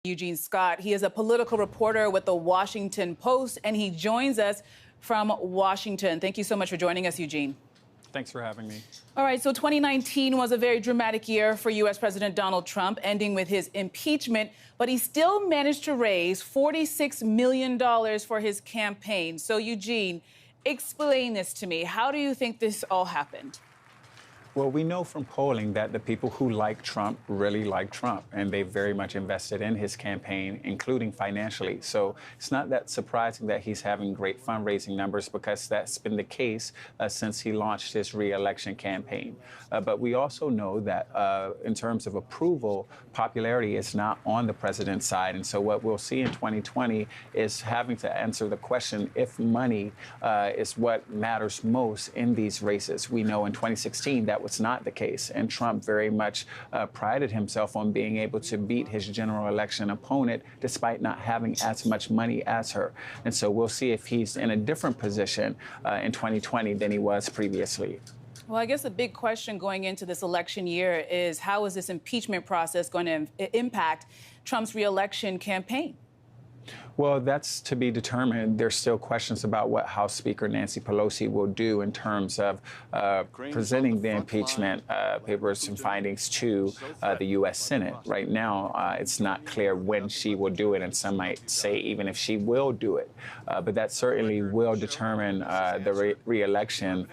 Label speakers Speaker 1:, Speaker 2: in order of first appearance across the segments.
Speaker 1: Eugene Scott. He is a political reporter with the Washington Post, and he joins us from Washington. Thank you so much for joining us, Eugene.
Speaker 2: Thanks for having me.
Speaker 1: All right, so 2019 was a very dramatic year for U.S. President Donald Trump, ending with his impeachment, but he still managed to raise $46 million for his campaign. So, Eugene, explain this to me. How do you think this all happened?
Speaker 2: Well, we know from polling that the people who like Trump really like Trump, and they very much invested in his campaign, including financially. So it's not that surprising that he's having great fundraising numbers, because that's been the case since he launched his re-election campaign. But we also know that in terms of approval, popularity is not on the president's side. And so what we'll see in 2020 is having to answer the question if money is what matters most in these races. We know in 2016 that was not the case, and Trump very much prided himself on being able to beat his general election opponent despite not having as much money as her. And so we'll see if he's in a different position in 2020 than he was previously.
Speaker 1: Well, I guess the big question going into this election year is, how is this impeachment process going to impact Trump's re-election campaign?
Speaker 2: Well, that's to be determined. There's still questions about what House Speaker Nancy Pelosi will do in terms of presenting the impeachment papers and findings to the U.S. Senate. Right now, it's not clear when she will do it, and some might say even if she will do it. But that certainly will determine the re-election,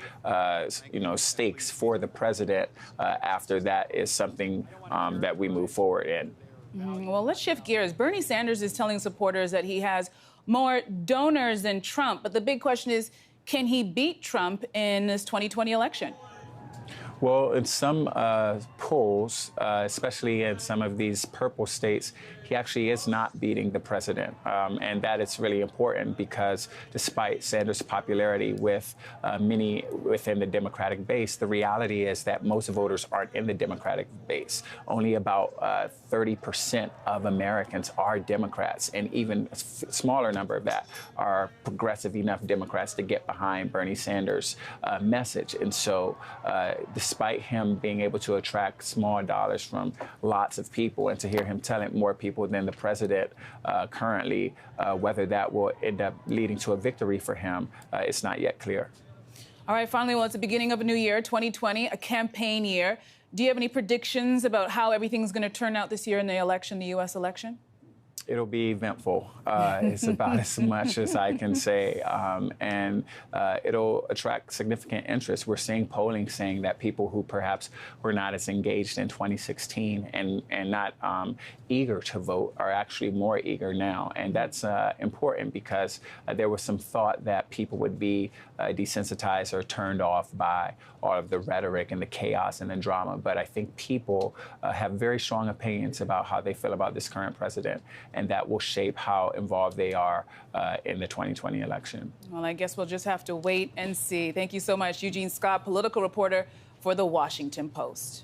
Speaker 2: stakes for the president after that is something that we move forward in.
Speaker 1: Well, let's shift gears. Bernie Sanders is telling supporters that he has more donors than Trump. But the big question is, can he beat Trump in this 2020 election?
Speaker 2: Well, in some polls, especially in some of these purple states, he actually is not beating the president. And that is really important, because despite Sanders' popularity with many within the Democratic base, the reality is that most voters aren't in the Democratic base. Only about 30% of Americans are Democrats, and even a smaller number of that are progressive enough Democrats to get behind Bernie Sanders' message. And so despite him being able to attract small dollars from lots of people, and to hear him telling more people than the president currently, whether that will end up leading to a victory for him, it's not yet clear.
Speaker 1: All right, finally, well, it's the beginning of a new year, 2020, a campaign year. Do you have any predictions about how everything's going to turn out this year in the election, the U.S. election?
Speaker 2: It'll be eventful. It's about as much as I can say. And it'll attract significant interest. We're seeing polling saying that people who perhaps were not as engaged in 2016 and not eager to vote are actually more eager now. And that's important, because there was some thought that people would be desensitized or turned off by all of the rhetoric and the chaos and the drama. But I think people have very strong opinions about how they feel about this current president, and that will shape how involved they are in the 2020 election.
Speaker 1: Well, I guess we'll just have to wait and see. Thank you so much, Eugene Scott, political reporter for the Washington Post.